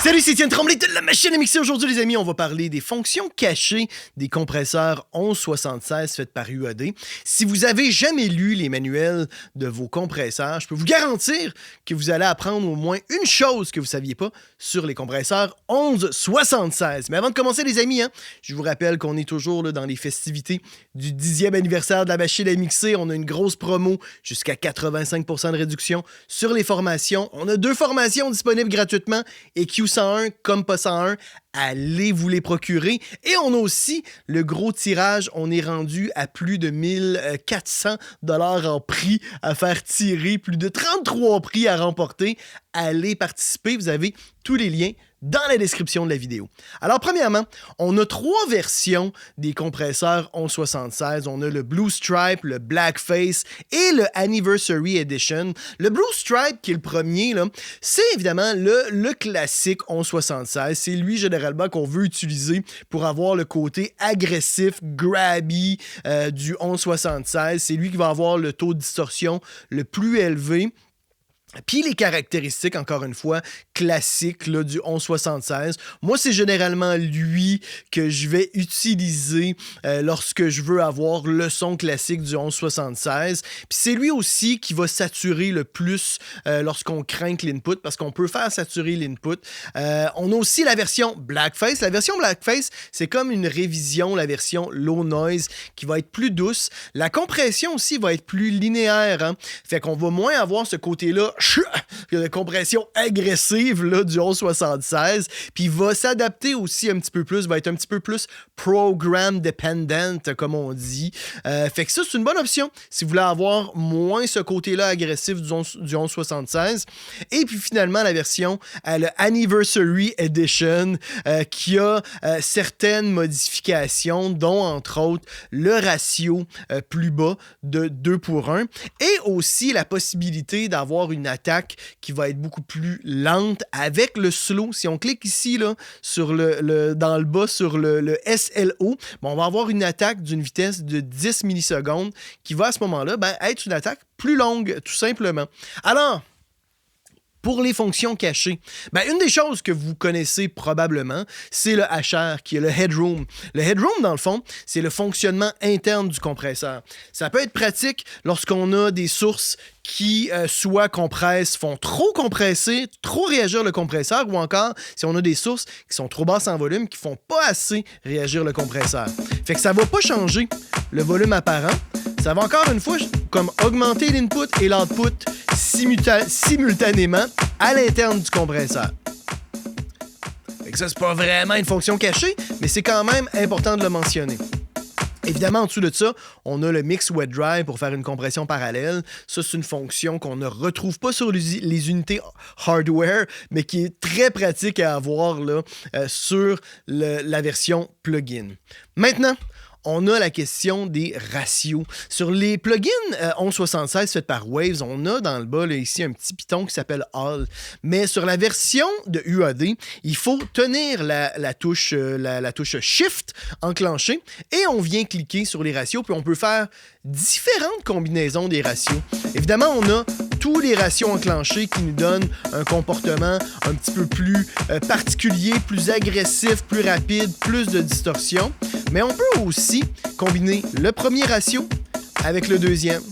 Salut, c'est Étienne Tremblay de la machine à mixer. Aujourd'hui, les amis, on va parler des fonctions cachées des compresseurs 1176 faits par UAD. Si vous avez jamais lu les manuels de vos compresseurs, je peux vous garantir que vous allez apprendre au moins une chose que vous ne saviez pas sur les compresseurs 1176. Mais avant de commencer, les amis, je vous rappelle qu'on est toujours là, dans les festivités du 10e anniversaire de la machine à mixer. On a une grosse promo, jusqu'à 85% de réduction sur les formations. On a 2 formations disponibles gratuitement, EQ101 comme pas 101. Allez vous les procurer. Et on a aussi le gros tirage. On est rendu à plus de 1400$ en prix à faire tirer. Plus de 33 prix à remporter. Allez participer. Vous avez tous les liens dans la description de la vidéo. Alors, premièrement, on a 3 versions des compresseurs 1176. On a le Blue Stripe, le Blackface et le Anniversary Edition. Le Blue Stripe, qui est le premier, là, c'est évidemment le classique 1176. C'est lui, généralement, qu'on veut utiliser pour avoir le côté agressif, grabby du 1176. C'est lui qui va avoir le taux de distorsion le plus élevé. Puis les caractéristiques, encore une fois, classiques là, du 1176. Moi, c'est généralement lui que je vais utiliser lorsque je veux avoir le son classique du 1176. Puis c'est lui aussi qui va saturer le plus lorsqu'on crank l'input, parce qu'on peut faire saturer l'input. On a aussi la version Blackface. La version Blackface, c'est comme une révision, la version Low Noise, qui va être plus douce. La compression aussi va être plus linéaire. Fait qu'on va moins avoir ce côté-là de compression agressive là, du 1176, puis il va s'adapter aussi un petit peu plus, va être un petit peu plus program dependent, comme on dit. Fait que ça, c'est une bonne option si vous voulez avoir moins ce côté-là agressif du 1176. Et puis finalement, la version, le Anniversary Edition, qui a certaines modifications, dont entre autres le ratio plus bas de 2:1, et aussi la possibilité d'avoir une attaque qui va être beaucoup plus lente avec le slow. Si on clique ici là, sur dans le bas sur le SLO, on va avoir une attaque d'une vitesse de 10 millisecondes qui va à ce moment-là être une attaque plus longue, tout simplement. Alors, pour les fonctions cachées, une des choses que vous connaissez probablement, c'est le HR, qui est le headroom. Le headroom, dans le fond, c'est le fonctionnement interne du compresseur. Ça peut être pratique lorsqu'on a des sources qui soit compressent, font trop compresser, trop réagir le compresseur, ou encore si on a des sources qui sont trop basses en volume, qui font pas assez réagir le compresseur. Fait que ça va pas changer le volume apparent. Ça va encore une fois comme augmenter l'input et l'output simultanément à l'interne du compresseur. Fait que ça, c'est pas vraiment une fonction cachée, mais c'est quand même important de le mentionner. Évidemment, en dessous de ça, on a le Mix Wet Dry pour faire une compression parallèle. Ça, c'est une fonction qu'on ne retrouve pas sur les unités hardware, mais qui est très pratique à avoir là, sur la version plugin. Maintenant, on a la question des ratios. Sur les plugins 1176 faits par Waves, on a dans le bas là, ici un petit piton qui s'appelle All. Mais sur la version de UAD, il faut tenir la touche Shift enclenchée et on vient cliquer sur les ratios, puis on peut faire différentes combinaisons des ratios. Évidemment, on a tous les ratios enclenchés qui nous donnent un comportement un petit peu plus particulier, plus agressif, plus rapide, plus de distorsion. Mais on peut aussi combiner le premier ratio avec le deuxième.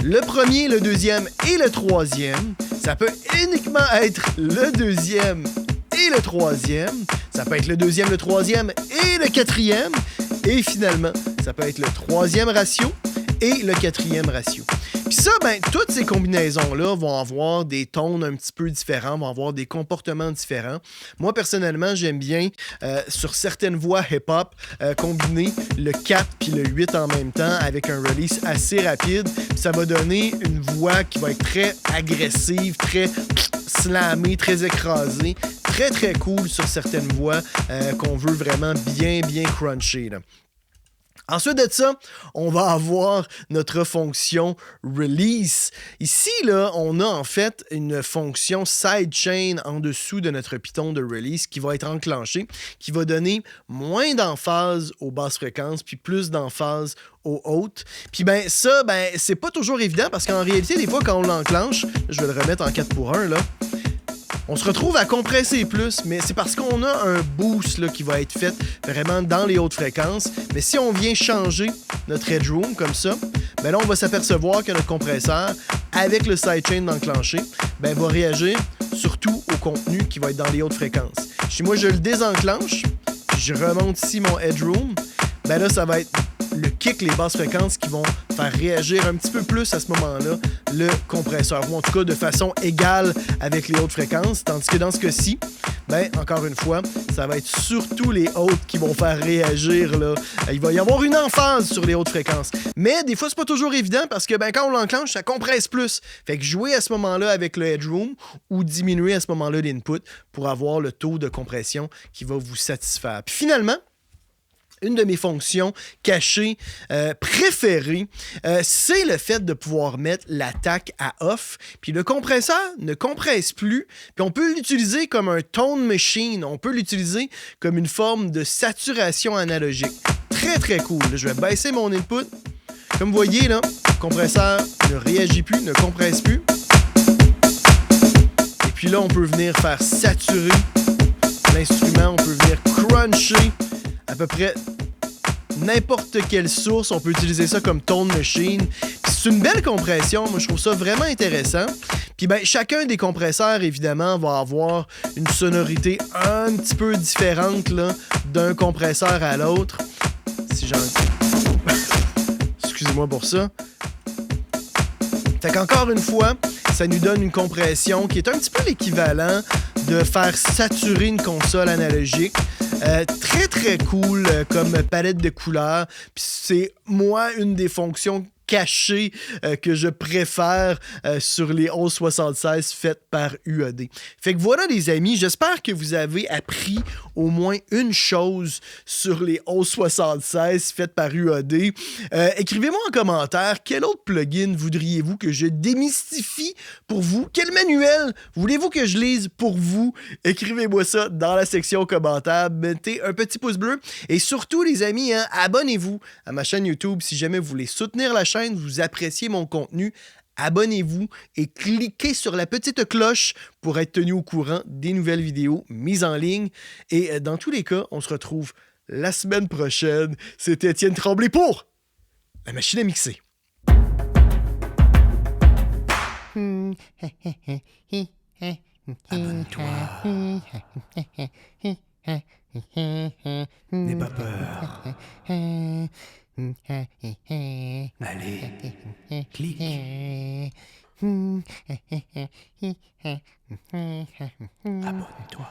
Le premier, le deuxième et le troisième. Ça peut uniquement être le deuxième et le troisième. Ça peut être le deuxième, le troisième et le quatrième. Et finalement, ça peut être le troisième ratio et le quatrième ratio. Puis ça, toutes ces combinaisons-là vont avoir des tons un petit peu différents, vont avoir des comportements différents. Moi, personnellement, j'aime bien, sur certaines voix hip-hop, combiner le 4 puis le 8 en même temps avec un release assez rapide. Puis ça va donner une voix qui va être très agressive, très slammée, très écrasée, très, très cool sur certaines voix qu'on veut vraiment bien cruncher, là. Ensuite de ça, on va avoir notre fonction release. Ici, là, on a en fait une fonction sidechain en dessous de notre piton de release qui va être enclenchée, qui va donner moins d'emphase aux basses fréquences, puis plus d'emphase aux hautes. Puis ça, c'est pas toujours évident parce qu'en réalité, des fois, quand on l'enclenche, je vais le remettre en 4:1, là. On se retrouve à compresser plus, mais c'est parce qu'on a un boost là, qui va être fait vraiment dans les hautes fréquences. Mais si on vient changer notre headroom comme ça, ben là, on va s'apercevoir que notre compresseur, avec le sidechain enclenché, ben, va réagir surtout au contenu qui va être dans les hautes fréquences. Si moi, je le désenclenche, puis je remonte ici mon headroom, ben là, ça va être le kick, les basses fréquences qui vont faire réagir un petit peu plus à ce moment-là le compresseur, ou en tout cas de façon égale avec les hautes fréquences, tandis que dans ce cas-ci, ben, encore une fois, ça va être surtout les hautes qui vont faire réagir, là. Il va y avoir une emphase sur les hautes fréquences. Mais des fois, c'est pas toujours évident parce que ben, quand on l'enclenche, ça compresse plus. Fait que jouer à ce moment-là avec le headroom ou diminuer à ce moment-là l'input pour avoir le taux de compression qui va vous satisfaire. Puis finalement, une de mes fonctions cachées préférées, c'est le fait de pouvoir mettre l'attaque à off. Puis le compresseur ne compresse plus. Puis on peut l'utiliser comme un tone machine. On peut l'utiliser comme une forme de saturation analogique. Très, très cool. Là, je vais baisser mon input. Comme vous voyez, là, le compresseur ne réagit plus, ne compresse plus. Et puis là, on peut venir faire saturer l'instrument. On peut venir cruncher à peu près n'importe quelle source. On peut utiliser ça comme tone machine. C'est une belle compression. Moi, je trouve ça vraiment intéressant. Puis ben, chacun des compresseurs, évidemment, va avoir une sonorité un petit peu différente là, d'un compresseur à l'autre. Si j'en... Excusez-moi pour ça. Fait qu'encore une fois, ça nous donne une compression qui est un petit peu l'équivalent de faire saturer une console analogique. Très, très cool comme palette de couleurs. Puis c'est, moi, une des fonctions cachées que je préfère sur les 1176 faites par UAD. Fait que voilà, les amis, j'espère que vous avez appris au moins une chose sur les 1176 faites par UAD. Écrivez-moi en commentaire quel autre plugin voudriez-vous que je démystifie pour vous? Quel manuel voulez-vous que je lise pour vous? Écrivez-moi ça dans la section commentaires. Mettez un petit pouce bleu. Et surtout, les amis, hein, abonnez-vous à ma chaîne YouTube si jamais vous voulez soutenir la chaîne, vous appréciez mon contenu. Abonnez-vous et cliquez sur la petite cloche pour être tenu au courant des nouvelles vidéos mises en ligne. Et dans tous les cas, on se retrouve la semaine prochaine. C'était Étienne Tremblay pour La Machine à Mixer. Abonne-toi. N'aie pas peur. Allez, clique. Abonne-toi.